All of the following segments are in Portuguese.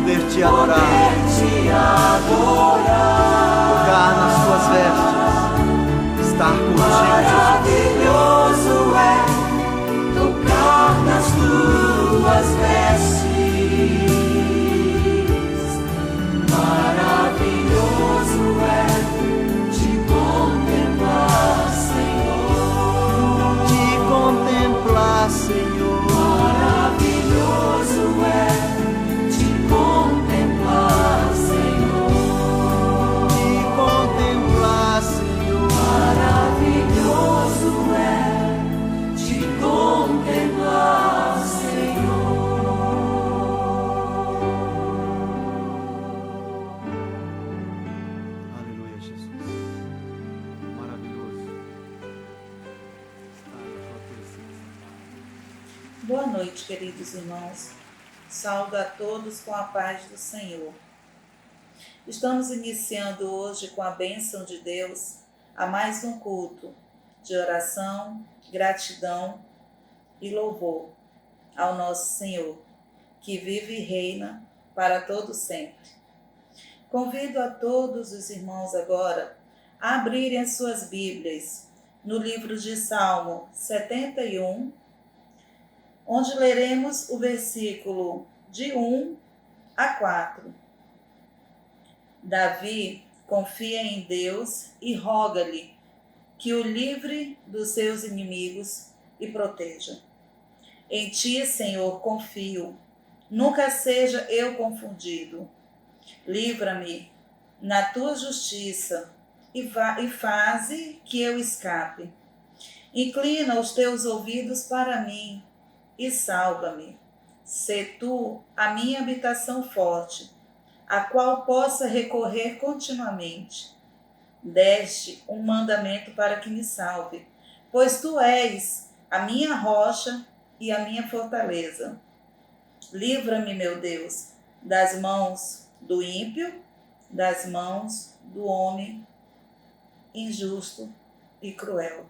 poder te adorar, tocar nas tuas vestes, estar contigo, maravilhoso é tocar nas tuas vestes. Maravilhoso é te contemplar, Senhor. Te contemplar, Senhor. Maravilhoso é te contemplar, Senhor. Te contemplar, Senhor. Maravilhoso é te contemplar, Senhor. Aleluia, Jesus. Maravilhoso. Está na tua presença. Boa noite, queridos irmãos. Saúdo a todos com a paz do Senhor. Estamos iniciando hoje, com a bênção de Deus, a mais um culto de oração, gratidão e louvor ao nosso Senhor, que vive e reina para todo sempre. Convido a todos os irmãos agora a abrirem as suas Bíblias no livro de Salmo 71, onde leremos o versículo de 1 a 4. Davi confia em Deus e roga-lhe que o livre dos seus inimigos e proteja. Em ti, Senhor, confio, nunca seja eu confundido. Livra-me na tua justiça e faze que eu escape. Inclina os teus ouvidos para mim e salva-me. Sê tu a minha habitação forte, a qual possa recorrer continuamente. Deste um mandamento para que me salve, pois tu és a minha rocha e a minha fortaleza. Livra-me, meu Deus, das mãos do ímpio, das mãos do homem injusto e cruel.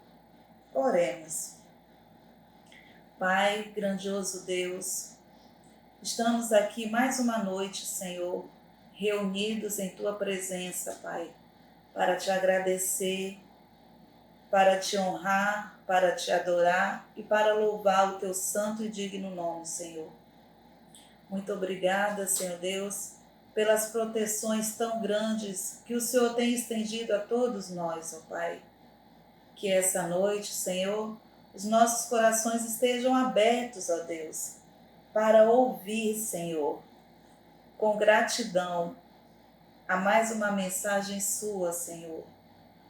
Oremos. Pai, grandioso Deus, estamos aqui mais uma noite, Senhor, reunidos em Tua presença, Pai, para Te agradecer, para Te honrar, para Te adorar e para louvar o Teu santo e digno nome, Senhor. Muito obrigada, Senhor Deus, pelas proteções tão grandes que o Senhor tem estendido a todos nós, ó Pai. Que essa noite, Senhor, os nossos corações estejam abertos, ó Deus, para ouvir, Senhor, com gratidão, a mais uma mensagem sua, Senhor,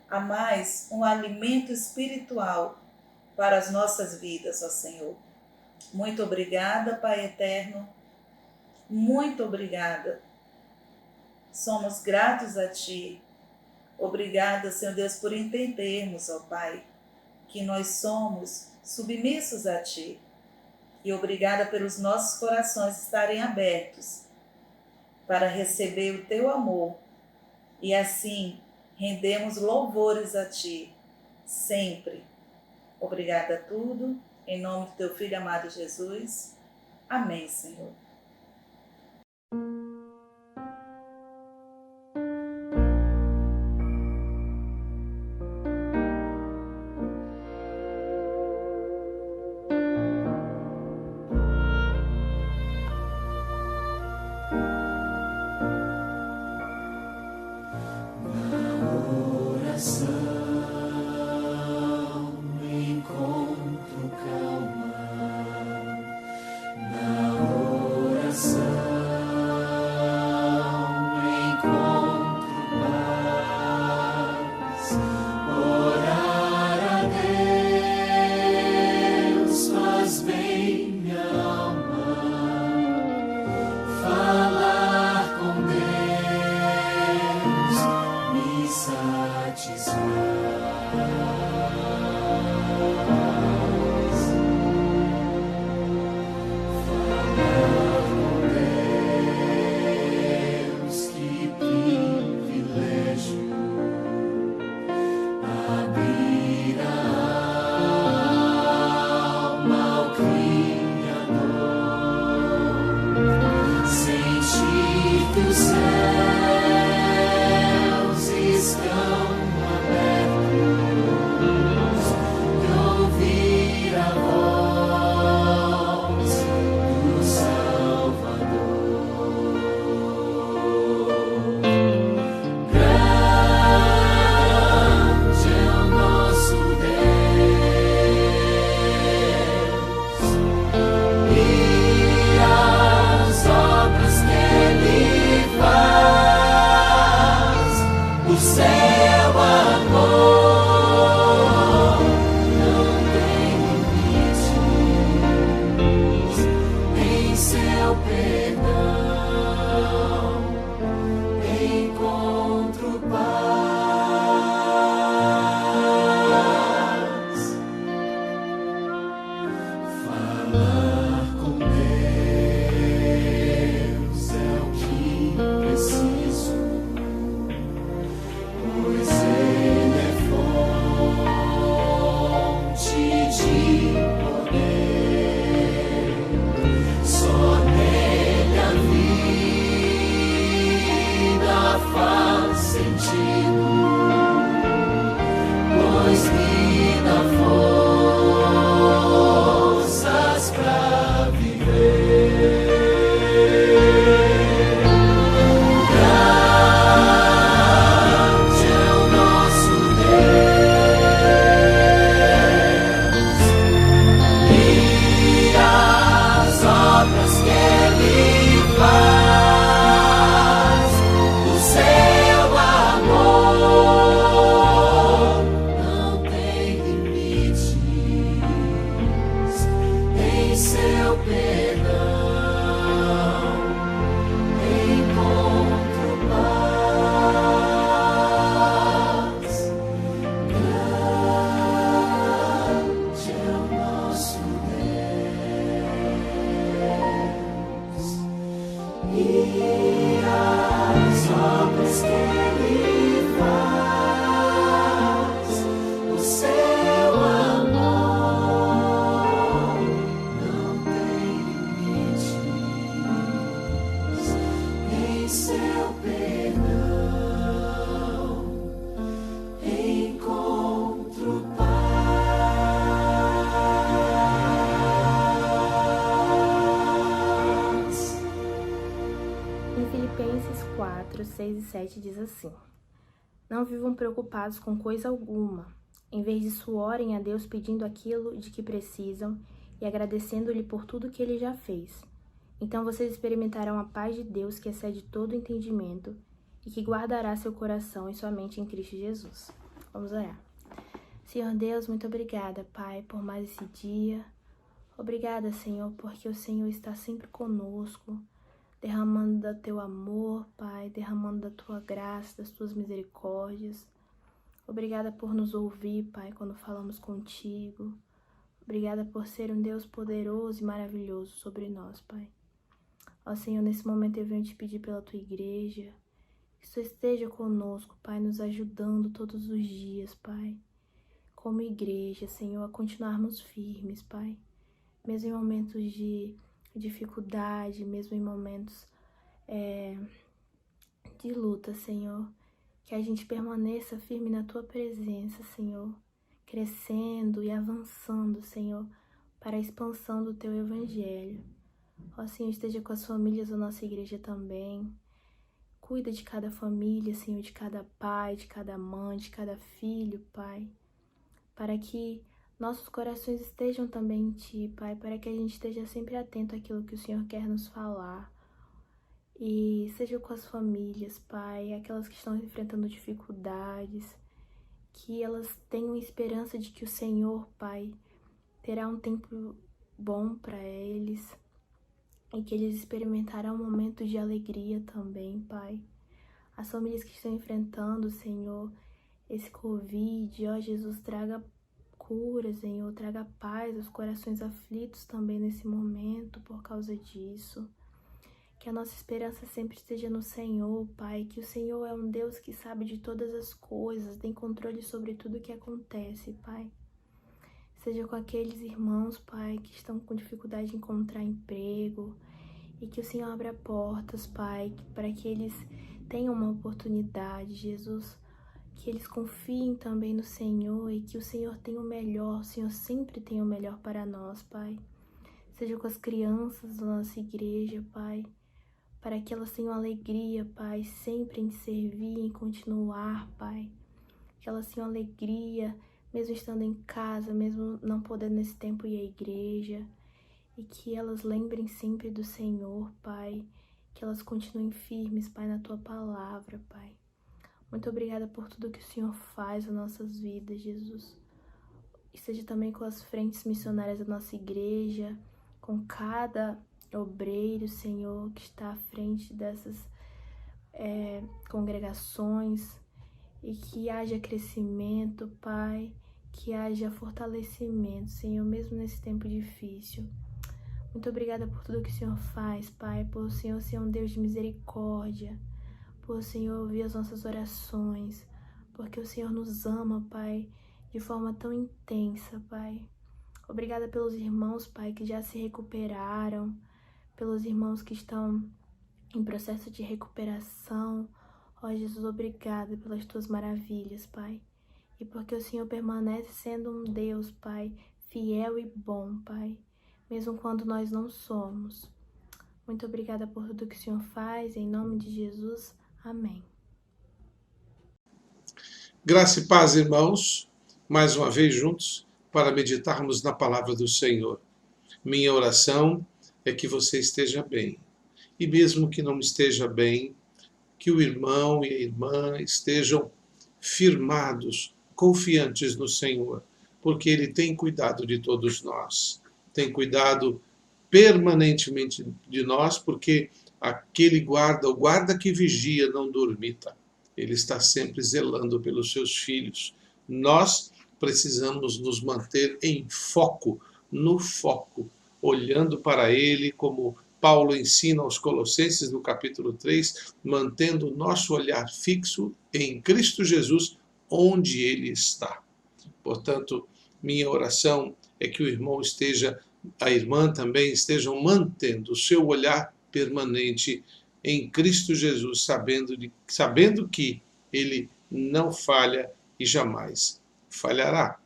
a mais um alimento espiritual para as nossas vidas, ó Senhor. Muito obrigada, Pai eterno, muito obrigada. Somos gratos a Ti. Obrigada, Senhor Deus, por entendermos, ó Pai, que nós somos submissos a Ti. E obrigada pelos nossos corações estarem abertos para receber o Teu amor. E assim rendemos louvores a Ti, sempre. Obrigada a tudo, em nome do Teu Filho amado Jesus. Amém, Senhor. Encontro calma na que os céus estão abertos e ouvir a voz do Salvador. Grande é o nosso Deus e as obras que Ele faz. O seu amor não tem limites, em seu perdão encontro paz. Falar com Deus é o que preciso, pois Ele é fonte de poder. Só nele a vida faz sentido, pois me dá forças pra viver. Grande é o nosso Deus e as obras que Ele faz. O seu amor não tem limites, em seu perdão encontro paz. Grande é o nosso Deus e as obras que Ele faz. O seu amor não tem limites, em seu perdão encontro paz. Em Filipenses 4, 6 e 7 diz assim: Não vivam preocupados com coisa alguma. Em vez disso, orem a Deus pedindo aquilo de que precisam e agradecendo-lhe por tudo que Ele já fez. Então vocês experimentarão a paz de Deus que excede todo entendimento e que guardará seu coração e sua mente em Cristo Jesus. Vamos orar. Senhor Deus, muito obrigada, Pai, por mais esse dia. Obrigada, Senhor, porque o Senhor está sempre conosco, derramando do teu amor, Pai, derramando da tua graça, das tuas misericórdias. Obrigada por nos ouvir, Pai, quando falamos contigo. Obrigada por ser um Deus poderoso e maravilhoso sobre nós, Pai. Ó Senhor, nesse momento eu venho te pedir pela tua igreja, que tu esteja conosco, Pai, nos ajudando todos os dias, Pai. Como igreja, Senhor, a continuarmos firmes, Pai. Mesmo em momentos de dificuldade, mesmo em momentos de luta, Senhor. Que a gente permaneça firme na tua presença, Senhor. Crescendo e avançando, Senhor, para a expansão do teu evangelho. Ó Senhor, esteja com as famílias da nossa igreja também. Cuida de cada família, Senhor, de cada pai, de cada mãe, de cada filho, Pai. Para que nossos corações estejam também em Ti, Pai, para que a gente esteja sempre atento àquilo que o Senhor quer nos falar. E seja com as famílias, Pai, aquelas que estão enfrentando dificuldades, que elas tenham esperança de que o Senhor, Pai, terá um tempo bom para eles e que eles experimentarão momentos de alegria também, Pai. As famílias que estão enfrentando, Senhor, esse Covid, ó Jesus, traga cura, Senhor, traga paz aos corações aflitos também nesse momento por causa disso. Que a nossa esperança sempre esteja no Senhor, Pai, que o Senhor é um Deus que sabe de todas as coisas, tem controle sobre tudo o que acontece, Pai. Seja com aqueles irmãos, Pai, que estão com dificuldade de encontrar emprego e que o Senhor abra portas, Pai, para que eles tenham uma oportunidade, Jesus, que eles confiem também no Senhor e que o Senhor tem o melhor, o Senhor sempre tem o melhor para nós, Pai. Seja com as crianças da nossa igreja, Pai, para que elas tenham alegria, Pai, sempre em servir, em continuar, Pai. Que elas tenham alegria, mesmo estando em casa, mesmo não podendo nesse tempo ir à igreja. E que elas lembrem sempre do Senhor, Pai. Que elas continuem firmes, Pai, na Tua palavra, Pai. Muito obrigada por tudo que o Senhor faz nas nossas vidas, Jesus. E seja também com as frentes missionárias da nossa igreja, com cada obreiro, Senhor, que está à frente dessas congregações, e que haja crescimento, Pai, que haja fortalecimento, Senhor, mesmo nesse tempo difícil. Muito obrigada por tudo que o Senhor faz, Pai, por o Senhor ser um Deus de misericórdia, por o Senhor ouvir as nossas orações, porque o Senhor nos ama, Pai, de forma tão intensa, Pai. Obrigada pelos irmãos, Pai, que já se recuperaram, pelos irmãos que estão em processo de recuperação. Ó Jesus, obrigada pelas Tuas maravilhas, Pai. E porque o Senhor permanece sendo um Deus, Pai, fiel e bom, Pai, mesmo quando nós não somos. Muito obrigada por tudo que o Senhor faz, em nome de Jesus. Amém. Graça e paz, irmãos, mais uma vez juntos, para meditarmos na palavra do Senhor. Minha oração é que você esteja bem. E mesmo que não esteja bem, que o irmão e a irmã estejam firmados, confiantes no Senhor, porque Ele tem cuidado de todos nós. Tem cuidado permanentemente de nós, porque aquele guarda, o guarda que vigia, não dormita. Ele está sempre zelando pelos seus filhos. Nós precisamos nos manter em foco, no foco, olhando para Ele, como Paulo ensina aos Colossenses no capítulo 3, mantendo o nosso olhar fixo em Cristo Jesus, onde Ele está. Portanto, minha oração é que o irmão esteja, a irmã também, estejam mantendo o seu olhar permanente em Cristo Jesus, sabendo que Ele não falha e jamais falhará.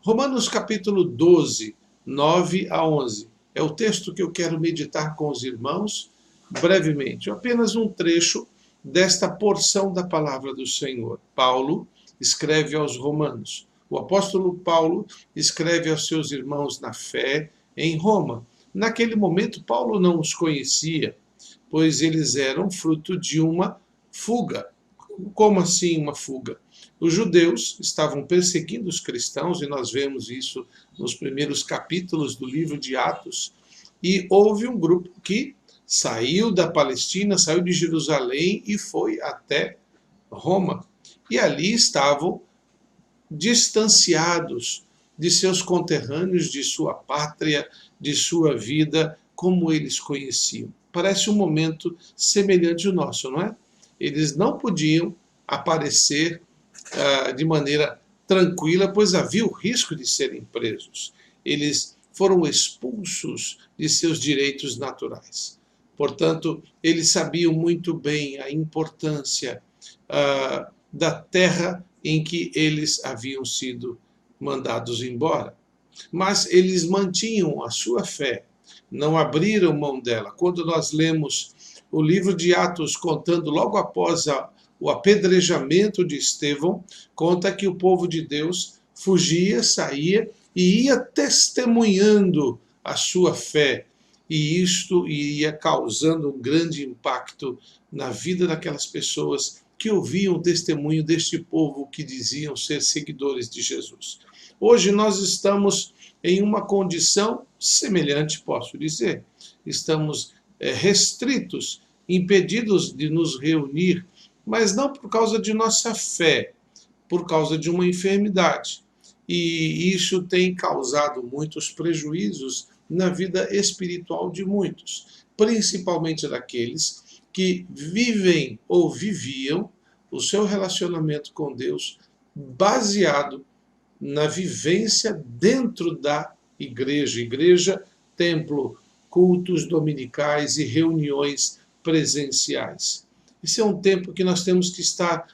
Romanos capítulo 12, 9 a 11. É o texto que eu quero meditar com os irmãos brevemente. Apenas um trecho desta porção da palavra do Senhor. Paulo escreve aos Romanos. O apóstolo Paulo escreve aos seus irmãos na fé em Roma. Naquele momento, Paulo não os conhecia, pois eles eram fruto de uma fuga. Como assim uma fuga? Os judeus estavam perseguindo os cristãos, e nós vemos isso nos primeiros capítulos do livro de Atos, e houve um grupo que saiu da Palestina, saiu de Jerusalém e foi até Roma. E ali estavam distanciados de seus conterrâneos, de sua pátria, de sua vida, como eles conheciam. Parece um momento semelhante ao nosso, não é? Eles não podiam aparecer de maneira tranquila, pois havia o risco de serem presos. Eles foram expulsos de seus direitos naturais. Portanto, eles sabiam muito bem a importância da terra em que eles haviam sido mandados embora. Mas eles mantinham a sua fé, não abriram mão dela. Quando nós lemos o livro de Atos, contando logo após o apedrejamento de Estevão, conta que o povo de Deus fugia, saía e ia testemunhando a sua fé. E isto ia causando um grande impacto na vida daquelas pessoas que ouviam o testemunho deste povo que diziam ser seguidores de Jesus. Hoje nós estamos em uma condição semelhante, posso dizer. Estamos restritos, impedidos de nos reunir, mas não por causa de nossa fé, por causa de uma enfermidade. E isso tem causado muitos prejuízos na vida espiritual de muitos, principalmente daqueles que vivem ou viviam o seu relacionamento com Deus baseado na vivência dentro da igreja, templo cultos dominicais e reuniões presenciais. Esse é um tempo que nós temos que estar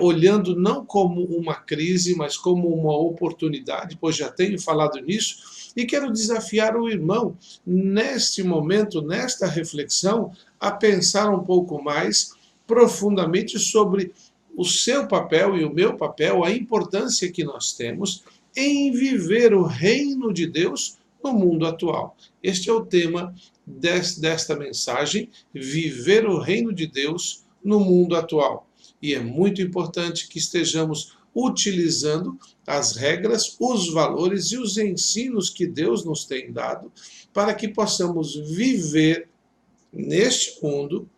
olhando não como uma crise, mas como uma oportunidade, pois já tenho falado nisso, e quero desafiar o irmão, neste momento, nesta reflexão, a pensar um pouco mais profundamente sobre o seu papel e o meu papel, a importância que nós temos em viver o reino de Deus no mundo atual. Este é o tema desta mensagem, viver o reino de Deus no mundo atual. E é muito importante que estejamos utilizando as regras, os valores e os ensinos que Deus nos tem dado para que possamos viver neste mundo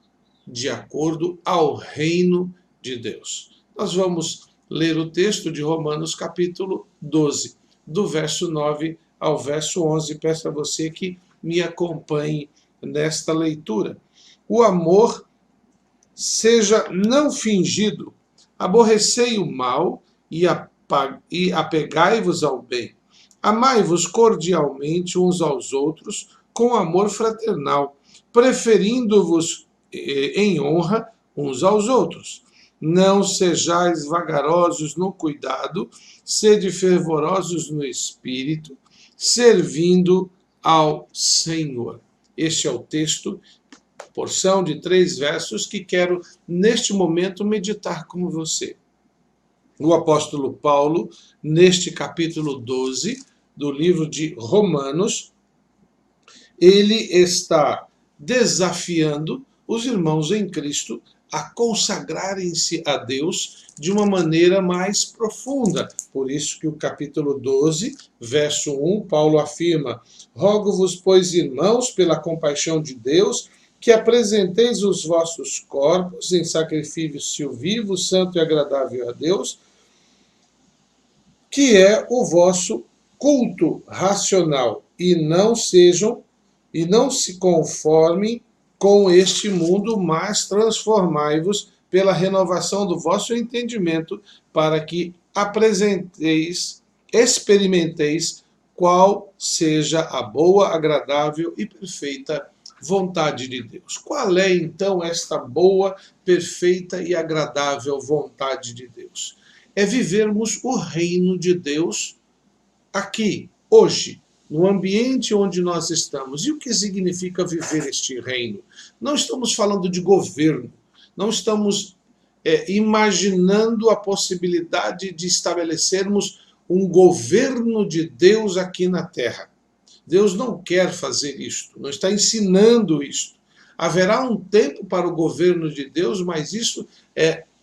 de acordo ao reino de Deus. Nós vamos ler o texto de Romanos capítulo 12, do verso 9 ao verso 11. Peço a você que me acompanhe nesta leitura. O amor seja não fingido, aborrecei o mal e apegai-vos ao bem. Amai-vos cordialmente uns aos outros com amor fraternal, preferindo-vos em honra uns aos outros. Não sejais vagarosos no cuidado, sede fervorosos no espírito, servindo ao Senhor. Este é o texto, porção de 3 versos que quero, neste momento, meditar com você. O apóstolo Paulo, neste capítulo 12 do livro de Romanos, ele está desafiando os irmãos em Cristo a consagrarem-se a Deus de uma maneira mais profunda. Por isso que o capítulo 12, verso 1, Paulo afirma: rogo-vos, pois, irmãos, pela compaixão de Deus, que apresenteis os vossos corpos em sacrifício vivo, santo e agradável a Deus, que é o vosso culto racional, e não se conformem com este mundo, mas transformai-vos pela renovação do vosso entendimento, para que experimenteis qual seja a boa, agradável e perfeita vontade de Deus. Qual é, então, esta boa, perfeita e agradável vontade de Deus? É vivermos o reino de Deus aqui, hoje, no ambiente onde nós estamos. E o que significa viver este reino? Não estamos falando de governo, não estamos imaginando a possibilidade de estabelecermos um governo de Deus aqui na Terra. Deus não quer fazer isto, não está ensinando isto. Haverá um tempo para o governo de Deus, mas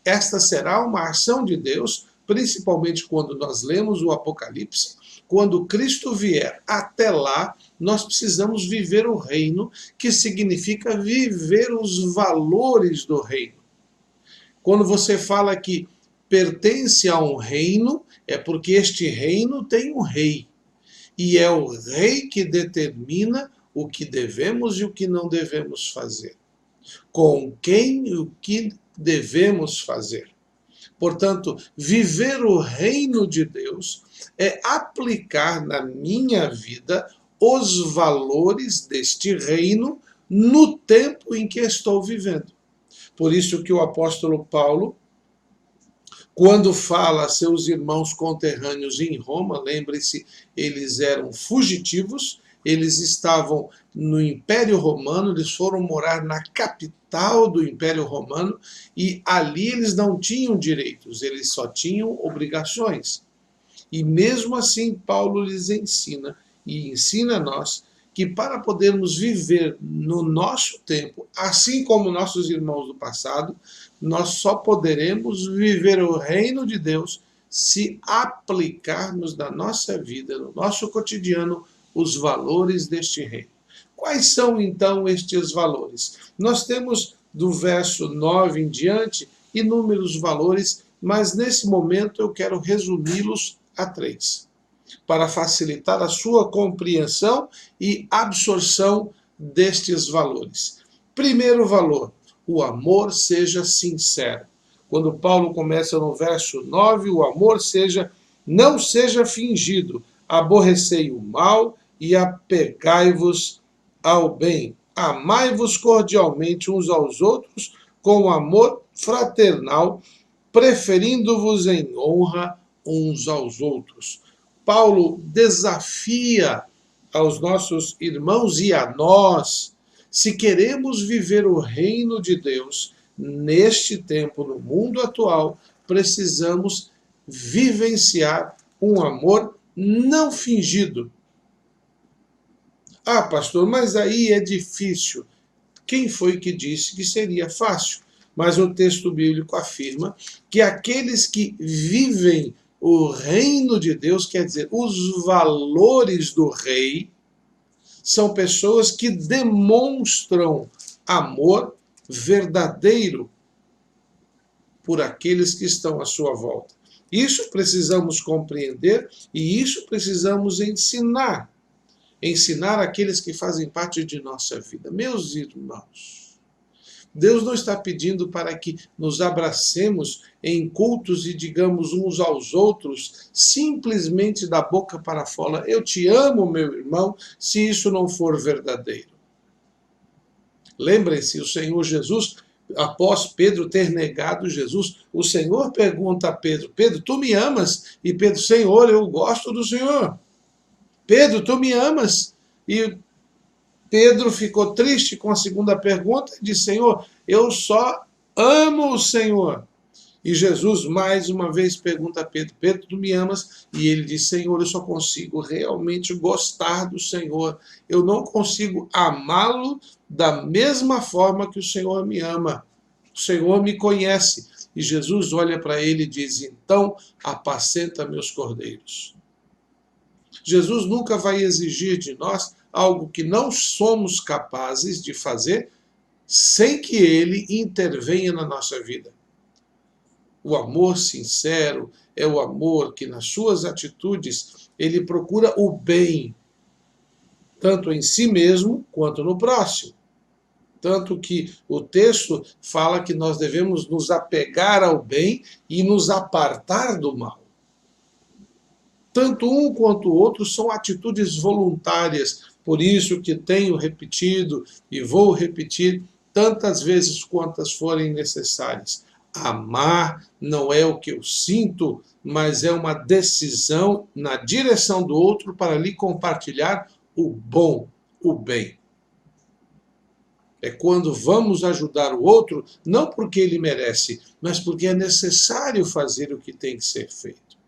esta será uma ação de Deus, principalmente quando nós lemos o Apocalipse. Quando Cristo vier, até lá, nós precisamos viver o reino, que significa viver os valores do reino. Quando você fala que pertence a um reino, é porque este reino tem um rei. E é o rei que determina o que devemos e o que não devemos fazer. Com quem e o que devemos fazer. Portanto, viver o reino de Deus é aplicar na minha vida os valores deste reino no tempo em que estou vivendo. Por isso que o apóstolo Paulo, quando fala a seus irmãos conterrâneos em Roma, lembre-se, eles eram fugitivos, eles estavam no Império Romano, eles foram morar na capital do Império Romano e ali eles não tinham direitos, eles só tinham obrigações. E mesmo assim, Paulo lhes ensina, e ensina a nós, que para podermos viver no nosso tempo, assim como nossos irmãos do passado, nós só poderemos viver o reino de Deus se aplicarmos na nossa vida, no nosso cotidiano, os valores deste reino. Quais são, então, estes valores? Nós temos, do verso 9 em diante, inúmeros valores, mas nesse momento eu quero resumi-los a 3, para facilitar a sua compreensão e absorção destes valores. Primeiro valor, o amor seja sincero. Quando Paulo começa no verso 9, o amor não seja fingido, aborrecei o mal e apegai-vos ao bem. Amai-vos cordialmente uns aos outros com amor fraternal, preferindo-vos em honra uns aos outros. Paulo desafia aos nossos irmãos e a nós, se queremos viver o reino de Deus neste tempo, no mundo atual, precisamos vivenciar um amor não fingido. Ah, pastor, mas aí é difícil. Quem foi que disse que seria fácil? Mas o texto bíblico afirma que aqueles que vivem o reino de Deus, quer dizer, os valores do rei, são pessoas que demonstram amor verdadeiro por aqueles que estão à sua volta. Isso precisamos compreender e isso precisamos ensinar. Ensinar aqueles que fazem parte de nossa vida. Meus irmãos, Deus não está pedindo para que nos abracemos em cultos e digamos uns aos outros, simplesmente da boca para fora, eu te amo, meu irmão, se isso não for verdadeiro. Lembrem-se, o Senhor Jesus, após Pedro ter negado Jesus, o Senhor pergunta a Pedro, Pedro, tu me amas? E Pedro, Senhor, eu gosto do Senhor. Pedro, tu me amas? E Pedro ficou triste com a segunda pergunta e disse, Senhor, eu só amo o Senhor. E Jesus mais uma vez pergunta a Pedro, Pedro, tu me amas? E ele diz, Senhor, eu só consigo realmente gostar do Senhor. Eu não consigo amá-lo da mesma forma que o Senhor me ama. O Senhor me conhece. E Jesus olha para ele e diz, então apacenta meus cordeiros. Jesus nunca vai exigir de nós algo que não somos capazes de fazer sem que ele intervenha na nossa vida. O amor sincero é o amor que nas suas atitudes ele procura o bem, tanto em si mesmo quanto no próximo. Tanto que o texto fala que nós devemos nos apegar ao bem e nos apartar do mal. Tanto um quanto o outro são atitudes voluntárias, por isso que tenho repetido e vou repetir tantas vezes quantas forem necessárias. Amar não é o que eu sinto, mas é uma decisão na direção do outro para lhe compartilhar o bom, o bem. É quando vamos ajudar o outro, não porque ele merece, mas porque é necessário fazer o que tem que ser feito.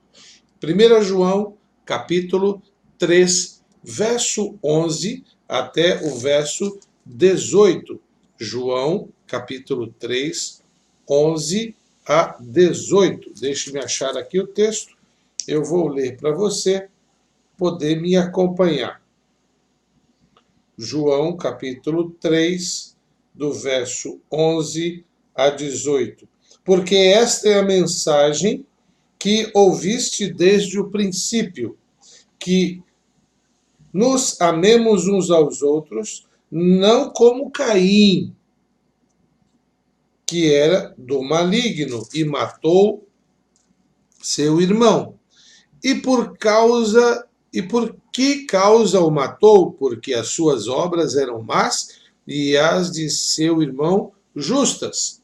1 João, capítulo 3, verso 11 até o verso 18. João, capítulo 3, 11 a 18. Deixe-me achar aqui o texto. Eu vou ler para você poder me acompanhar. João, capítulo 3, do verso 11 a 18. Porque esta é a mensagem que ouviste desde o princípio, que nos amemos uns aos outros, não como Caim, que era do maligno e matou seu irmão. E por que causa o matou? Porque as suas obras eram más e as de seu irmão justas.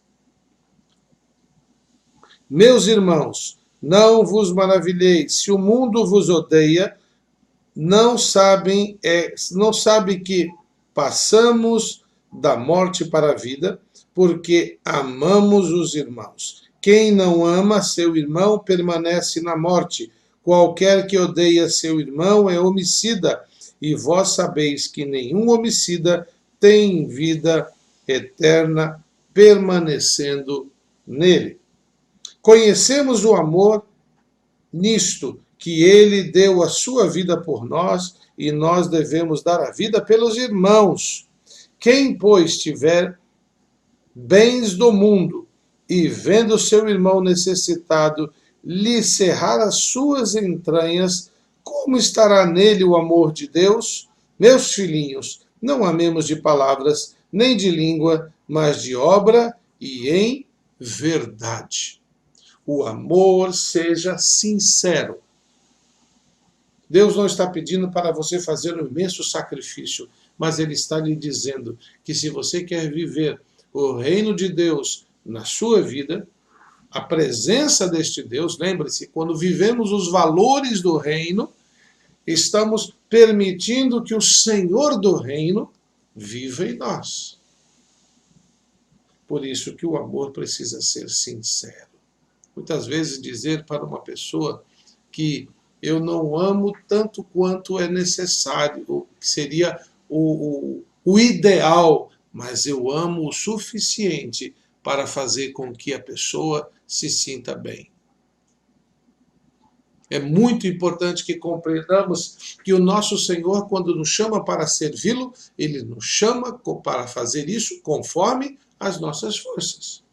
Meus irmãos, não vos maravilheis, se o mundo vos odeia, não sabe que passamos da morte para a vida, porque amamos os irmãos. Quem não ama seu irmão permanece na morte. Qualquer que odeia seu irmão é homicida, e vós sabeis que nenhum homicida tem vida eterna permanecendo nele. Conhecemos o amor nisto, que ele deu a sua vida por nós, e nós devemos dar a vida pelos irmãos. Quem, pois, tiver bens do mundo e vendo seu irmão necessitado lhe cerrar as suas entranhas, como estará nele o amor de Deus? Meus filhinhos, não amemos de palavras, nem de língua, mas de obra e em verdade. O amor seja sincero. Deus não está pedindo para você fazer um imenso sacrifício, mas ele está lhe dizendo que se você quer viver o reino de Deus na sua vida, a presença deste Deus, lembre-se, quando vivemos os valores do reino, estamos permitindo que o Senhor do reino viva em nós. Por isso que o amor precisa ser sincero. Muitas vezes dizer para uma pessoa que eu não amo tanto quanto é necessário, que seria o ideal, mas eu amo o suficiente para fazer com que a pessoa se sinta bem. É muito importante que compreendamos que o nosso Senhor, quando nos chama para servi-lo, ele nos chama para fazer isso conforme as nossas forças.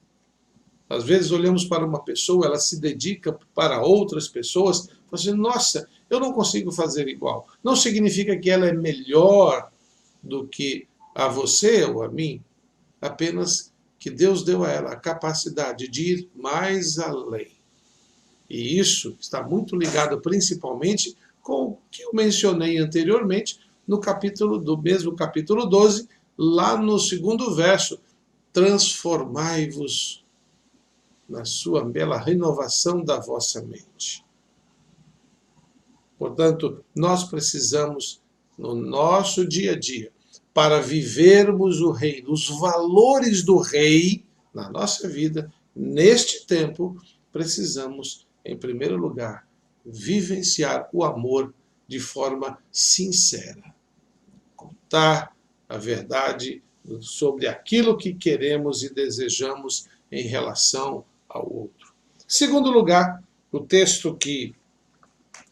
Às vezes olhamos para uma pessoa, ela se dedica para outras pessoas, falando, nossa, eu não consigo fazer igual. Não significa que ela é melhor do que a você ou a mim, apenas que Deus deu a ela a capacidade de ir mais além. E isso está muito ligado principalmente com o que eu mencionei anteriormente no mesmo capítulo 12, lá no 2º verso. Transformai-vos na sua bela renovação da vossa mente. Portanto, nós precisamos, no nosso dia a dia, para vivermos o reino, os valores do rei na nossa vida, neste tempo, precisamos, em primeiro lugar, vivenciar o amor de forma sincera. Contar a verdade sobre aquilo que queremos e desejamos em relação ao outro. Segundo lugar, o texto que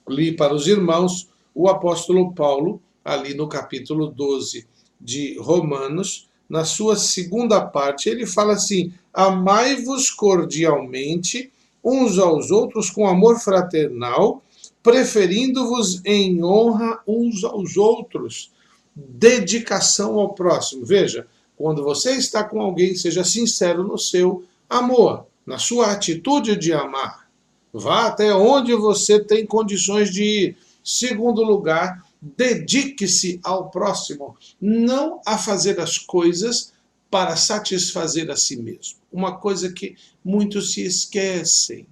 li para os irmãos, o apóstolo Paulo, ali no capítulo 12 de Romanos, na sua segunda parte, ele fala assim, amai-vos cordialmente uns aos outros com amor fraternal, preferindo-vos em honra uns aos outros. Dedicação ao próximo. Veja, quando você está com alguém, seja sincero no seu amor, na sua atitude de amar. Vá até onde você tem condições de ir. Segundo lugar, dedique-se ao próximo, não a fazer as coisas para satisfazer a si mesmo. Uma coisa que muitos se esquecem.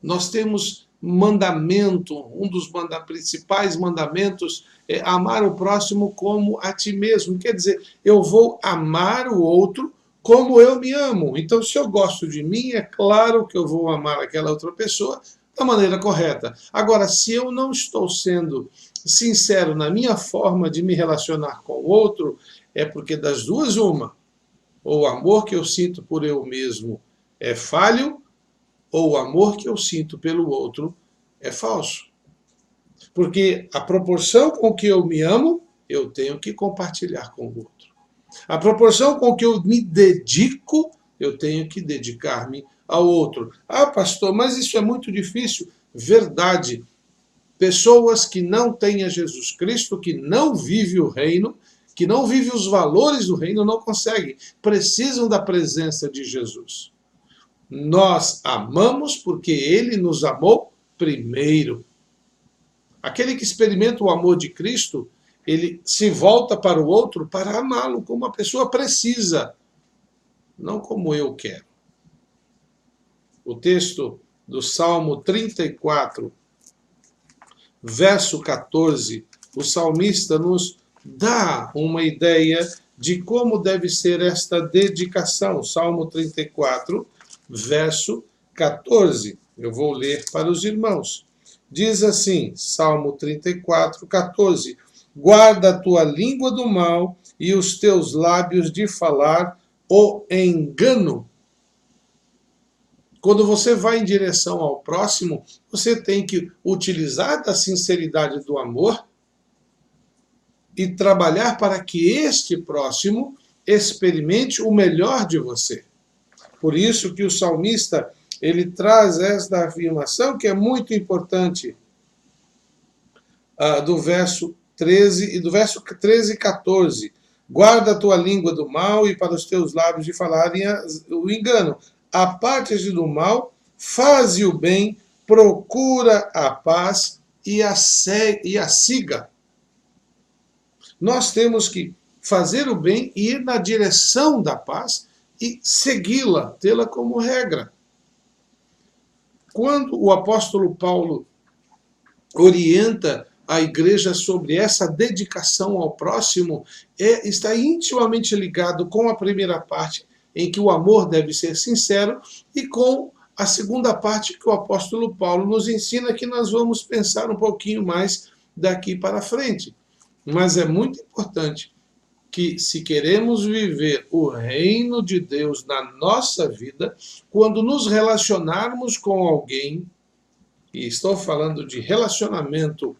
Nós temos mandamento, um dos principais mandamentos é amar o próximo como a ti mesmo. Quer dizer, eu vou amar o outro como eu me amo. Então, se eu gosto de mim, é claro que eu vou amar aquela outra pessoa da maneira correta. Agora, se eu não estou sendo sincero na minha forma de me relacionar com o outro, é porque das duas uma. Ou o amor que eu sinto por eu mesmo é falho, ou o amor que eu sinto pelo outro é falso. Porque a proporção com que eu me amo, eu tenho que compartilhar com o outro. A proporção com que eu me dedico, eu tenho que dedicar-me ao outro. Ah, pastor, mas isso é muito difícil. Verdade. Pessoas que não têm a Jesus Cristo, que não vivem o reino, que não vivem os valores do reino, não conseguem. Precisam da presença de Jesus. Nós amamos porque ele nos amou primeiro. Aquele que experimenta o amor de Cristo, ele se volta para o outro para amá-lo como a pessoa precisa, não como eu quero. O texto do Salmo 34, verso 14, o salmista nos dá uma ideia de como deve ser esta dedicação. Salmo 34, verso 14. Eu vou ler para os irmãos. Diz assim, Salmo 34, 14. Guarda a tua língua do mal e os teus lábios de falar o engano. Quando você vai em direção ao próximo, você tem que utilizar da sinceridade do amor e trabalhar para que este próximo experimente o melhor de você. Por isso que o salmista, ele traz esta afirmação que é muito importante, do verso 13 e do verso 13 e 14. Guarda a tua língua do mal e para os teus lábios de falarem o engano. Aparte-te do mal, faze o bem, procura a paz e a siga. Nós temos que fazer o bem e ir na direção da paz e segui-la, tê-la como regra. Quando o apóstolo Paulo orienta a igreja sobre essa dedicação ao próximo, está intimamente ligado com a primeira parte, em que o amor deve ser sincero, e com a segunda parte que o apóstolo Paulo nos ensina, que nós vamos pensar um pouquinho mais daqui para frente. Mas é muito importante que, se queremos viver o reino de Deus na nossa vida, quando nos relacionarmos com alguém, e estou falando de relacionamento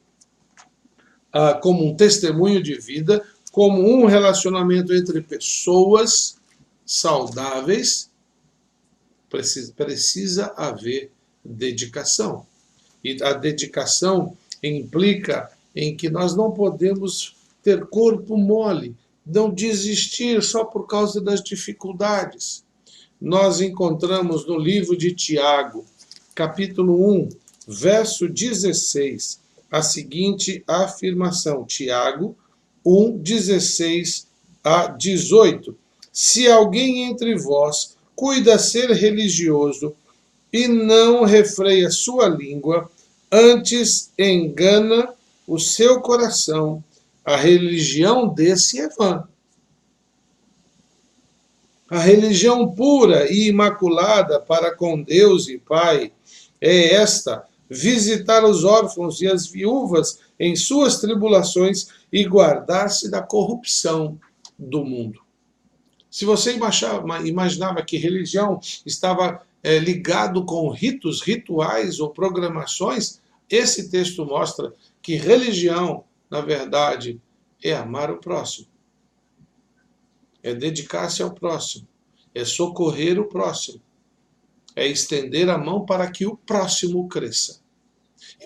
como um testemunho de vida, como um relacionamento entre pessoas saudáveis, precisa haver dedicação. E a dedicação implica em que nós não podemos ter corpo mole, não desistir só por causa das dificuldades. Nós encontramos no livro de Tiago, capítulo 1, verso 16, a seguinte afirmação. Tiago 1, 16 a 18. Se alguém entre vós cuida ser religioso e não refreia sua língua, antes engana o seu coração, a religião desse é vã. A religião pura e imaculada para com Deus e Pai é esta: visitar os órfãos e as viúvas em suas tribulações e guardar-se da corrupção do mundo. Se você imaginava que religião estava ligado com ritos, rituais ou programações, esse texto mostra que religião, na verdade, é amar o próximo, é dedicar-se ao próximo, é socorrer o próximo, é estender a mão para que o próximo cresça.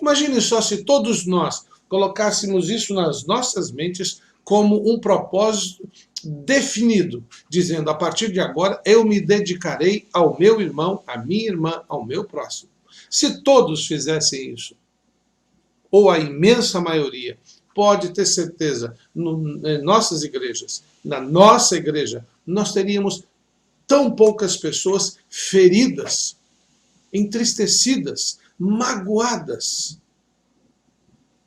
Imagine só se todos nós colocássemos isso nas nossas mentes como um propósito definido, dizendo: a partir de agora eu me dedicarei ao meu irmão, à minha irmã, ao meu próximo. Se todos fizessem isso, ou a imensa maioria, pode ter certeza, em nossas igrejas, na nossa igreja, nós teríamos tão poucas pessoas feridas, entristecidas, magoadas.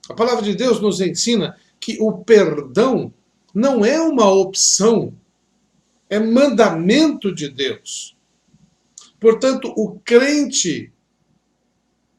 A palavra de Deus nos ensina que o perdão não é uma opção, é mandamento de Deus. Portanto, o crente,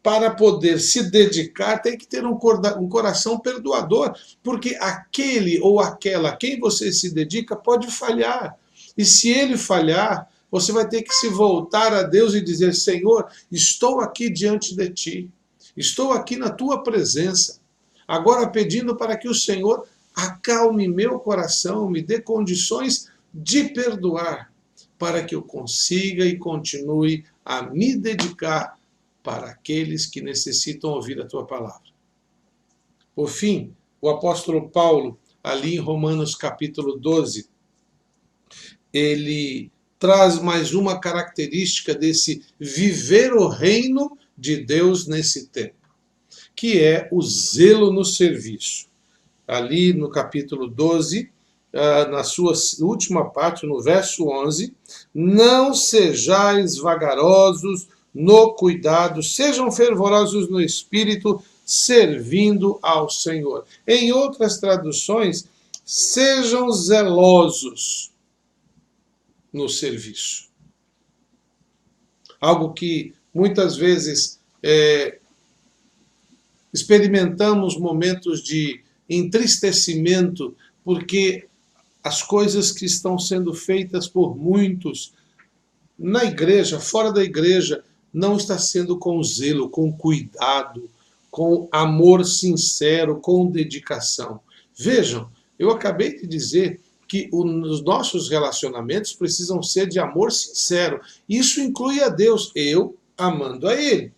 para poder se dedicar, tem que ter um coração perdoador, porque aquele ou aquela a quem você se dedica pode falhar. E se ele falhar, você vai ter que se voltar a Deus e dizer: Senhor, estou aqui diante de ti, estou aqui na tua presença, agora pedindo para que o Senhor acalme meu coração, me dê condições de perdoar, para que eu consiga e continue a me dedicar para aqueles que necessitam ouvir a tua palavra. Por fim, o apóstolo Paulo, ali em Romanos capítulo 12, ele traz mais uma característica desse viver o reino de Deus nesse tempo, que é o zelo no serviço. Ali no capítulo 12, na sua última parte, no verso 11, não sejais vagarosos no cuidado, sejam fervorosos no espírito, servindo ao Senhor. Em outras traduções, sejam zelosos no serviço. Algo que muitas vezes experimentamos momentos de entristecimento, porque as coisas que estão sendo feitas por muitos na igreja, fora da igreja, não está sendo com zelo, com cuidado, com amor sincero, com dedicação. Vejam, eu acabei de dizer que os nossos relacionamentos precisam ser de amor sincero. Isso inclui a Deus, eu amando a Ele.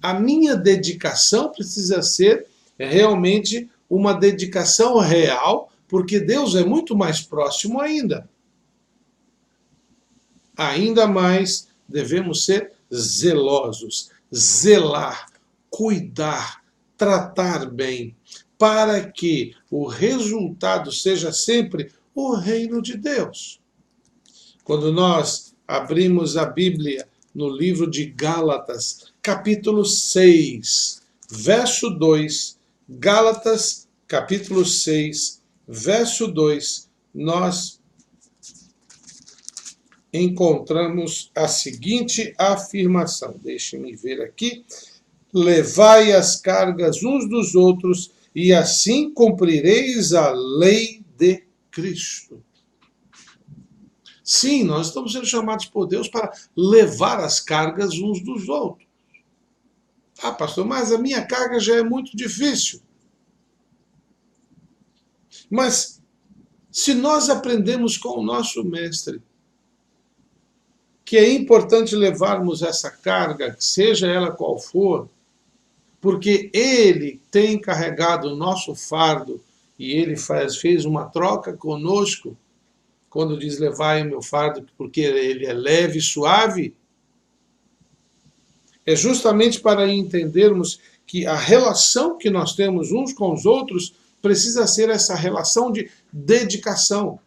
A minha dedicação precisa ser realmente uma dedicação real, porque Deus é muito mais próximo ainda. Ainda mais devemos ser zelosos, zelar, cuidar, tratar bem, para que o resultado seja sempre o reino de Deus. Quando nós abrimos a Bíblia no livro de Gálatas, capítulo 6, verso 2, Gálatas, capítulo 6, verso 2, nós encontramos a seguinte afirmação. Deixem-me ver aqui. Levai as cargas uns dos outros, e assim cumprireis a lei de Cristo. Sim, nós estamos sendo chamados por Deus para levar as cargas uns dos outros. Ah, pastor, mas a minha carga já é muito difícil. Mas se nós aprendemos com o nosso mestre que é importante levarmos essa carga, seja ela qual for, porque ele tem carregado o nosso fardo e ele fez uma troca conosco, quando diz levai o meu fardo, porque ele é leve e suave, é justamente para entendermos que a relação que nós temos uns com os outros precisa ser essa relação de dedicação.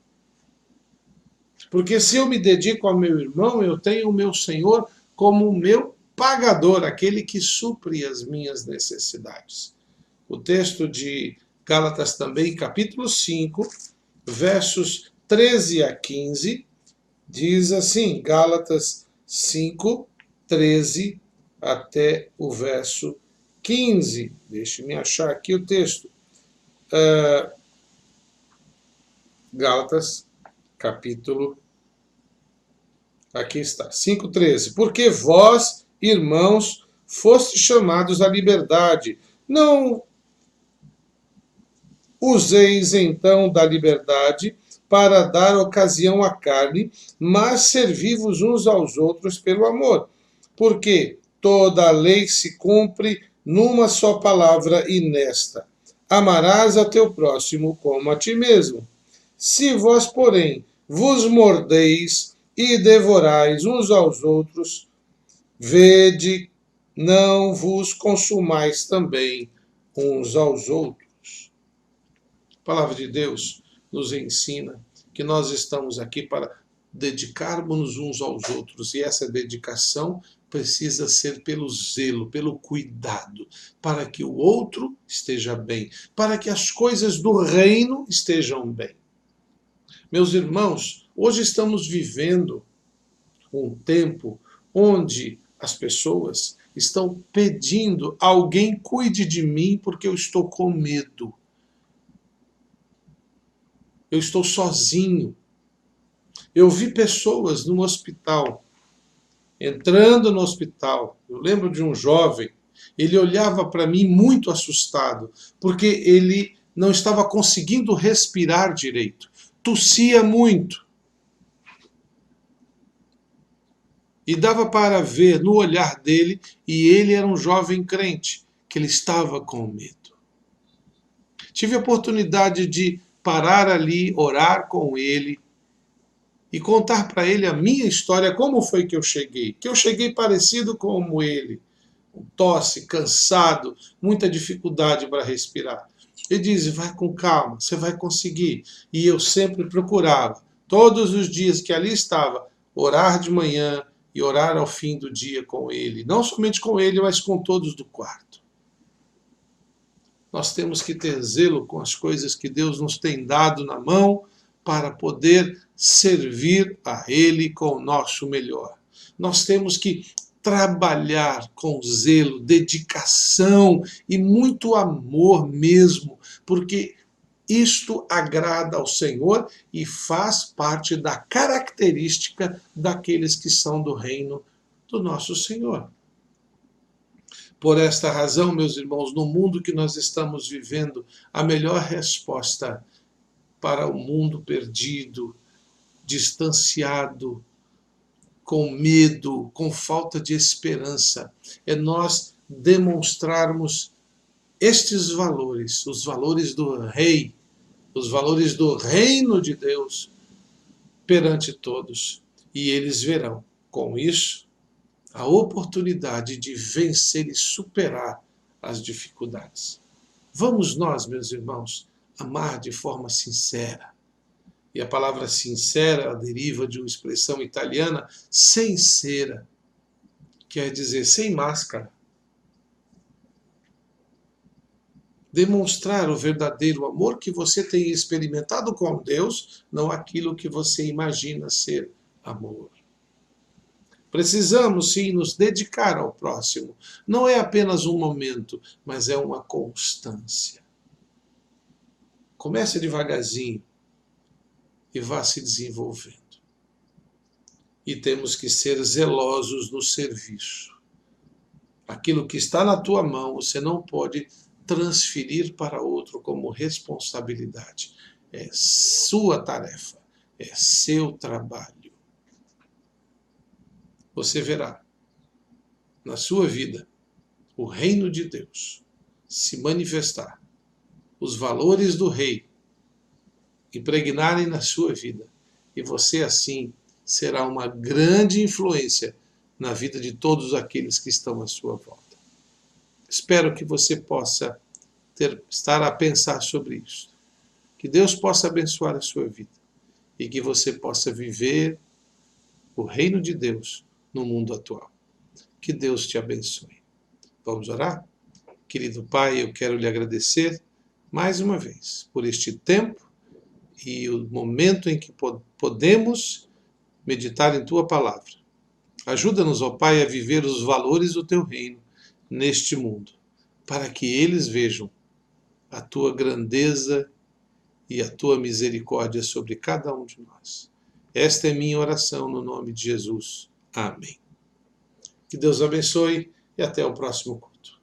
Porque se eu me dedico ao meu irmão, eu tenho o meu Senhor como o meu pagador, aquele que supre as minhas necessidades. O texto de Gálatas também, capítulo 5, versos 13 a 15, diz assim, Gálatas 5, 13 até o verso 15. Deixe-me achar aqui o texto. Gálatas, capítulo, aqui está, 5,13. Porque vós, irmãos, fostes chamados à liberdade. Não useis então da liberdade para dar ocasião à carne, mas servi-vos uns aos outros pelo amor. Porque toda a lei se cumpre numa só palavra e nesta: amarás a teu próximo como a ti mesmo. Se vós, porém, vos mordeis e devorais uns aos outros, vede, não vos consumais também uns aos outros. A palavra de Deus nos ensina que nós estamos aqui para dedicarmos uns aos outros, e essa dedicação precisa ser pelo zelo, pelo cuidado, para que o outro esteja bem, para que as coisas do reino estejam bem. Meus irmãos, hoje estamos vivendo um tempo onde as pessoas estão pedindo alguém cuide de mim porque eu estou com medo. Eu estou sozinho. Eu vi pessoas no hospital, entrando no hospital. Eu lembro de um jovem, ele olhava para mim muito assustado, porque ele não estava conseguindo respirar direito. Tossia muito. E dava para ver no olhar dele, e ele era um jovem crente, que ele estava com medo. Tive a oportunidade de parar ali, orar com ele, e contar para ele a minha história, como foi que eu cheguei. Que eu cheguei parecido como ele, com tosse, cansado, muita dificuldade para respirar. Ele diz, vai com calma, você vai conseguir. E eu sempre procurava, todos os dias que ali estava, orar de manhã e orar ao fim do dia com ele. Não somente com ele, mas com todos do quarto. Nós temos que ter zelo com as coisas que Deus nos tem dado na mão para poder servir a Ele com o nosso melhor. Nós temos que trabalhar com zelo, dedicação e muito amor mesmo, porque isto agrada ao Senhor e faz parte da característica daqueles que são do reino do nosso Senhor. Por esta razão, meus irmãos, no mundo que nós estamos vivendo, a melhor resposta para o mundo perdido, distanciado, com medo, com falta de esperança, é nós demonstrarmos estes valores, os valores do Rei, os valores do reino de Deus perante todos. E eles verão, com isso, a oportunidade de vencer e superar as dificuldades. Vamos nós, meus irmãos, amar de forma sincera. E a palavra sincera deriva de uma expressão italiana, sincera, quer dizer sem máscara. Demonstrar o verdadeiro amor que você tem experimentado com Deus, não aquilo que você imagina ser amor. Precisamos sim nos dedicar ao próximo. Não é apenas um momento, mas é uma constância. Comece devagarzinho e vá se desenvolvendo. E temos que ser zelosos no serviço. Aquilo que está na tua mão, você não pode transferir para outro como responsabilidade. É sua tarefa, é seu trabalho. Você verá na sua vida o reino de Deus se manifestar, os valores do rei impregnarem na sua vida, e você assim será uma grande influência na vida de todos aqueles que estão à sua volta. Espero que você possa estar a pensar sobre isso. Que Deus possa abençoar a sua vida e que você possa viver o reino de Deus no mundo atual. Que Deus te abençoe. Vamos orar? Querido Pai, eu quero lhe agradecer mais uma vez por este tempo e o momento em que podemos meditar em Tua Palavra. Ajuda-nos, ó Pai, a viver os valores do Teu reino neste mundo, para que eles vejam a Tua grandeza e a Tua misericórdia sobre cada um de nós. Esta é minha oração no nome de Jesus. Amém. Que Deus abençoe e até o próximo culto.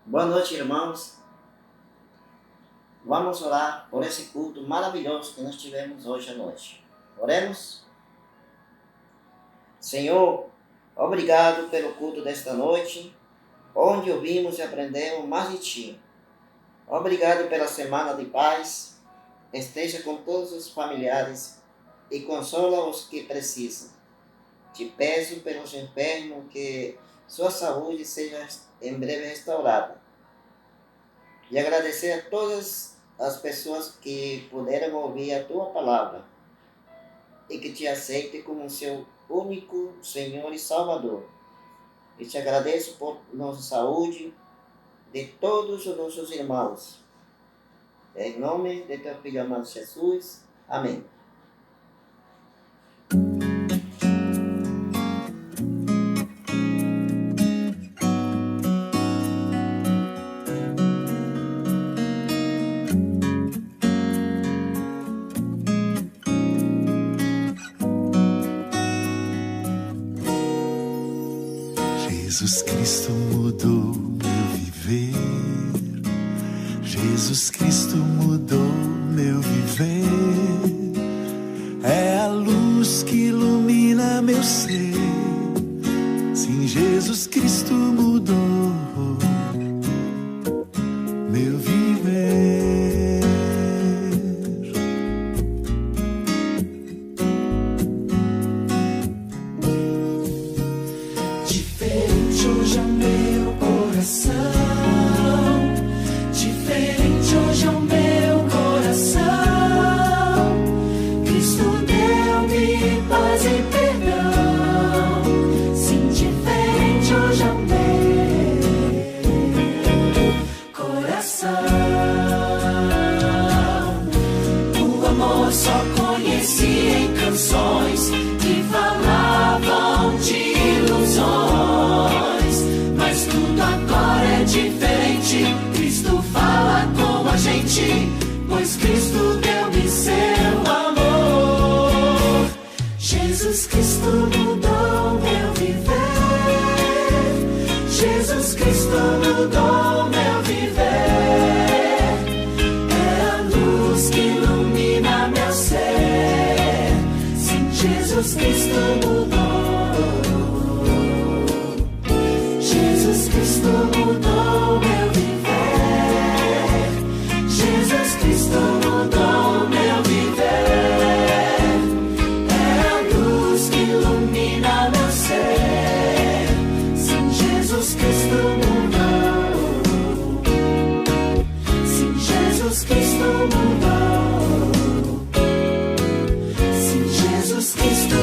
Boa noite, irmãos. Vamos orar por esse culto maravilhoso que nós tivemos hoje à noite. Oremos. Senhor, obrigado pelo culto desta noite, onde ouvimos e aprendemos mais de Ti. Obrigado pela semana de paz. Esteja com todos os familiares e consola os que precisam. Te peço pelos enfermos que sua saúde seja em breve restaurada. E agradecer a todas as pessoas que puderam ouvir a Tua Palavra e que Te aceitem como seu único Senhor e Salvador. E Te agradeço por nossa saúde, de todos os nossos irmãos. Em nome de Teu Filho amado Jesus. Amém. Jesus Cristo mudou meu viver. Jesus Cristo mudou meu viver. É a luz que ilumina meu ser. Sim, Jesus Cristo mudou meu viver. Diferente hoje é o meu coração. Diferente hoje é o meu coração. Cristo deu-me paz e perdão. Sim, diferente hoje é o meu coração. O amor só conheci em canções que falavam de ilusões, mas tudo agora é diferente. Cristo fala com a gente, pois Cristo deu-me seu amor. Jesus Cristo mudou meu viver. Jesus Cristo mudou meu viver. É a luz que ilumina meu ser. Sim, Jesus Cristo mudou. Jesus Cristo mudou meu viver. Jesus Cristo mudou meu viver. É a luz que ilumina meu ser. Sim, Jesus Cristo.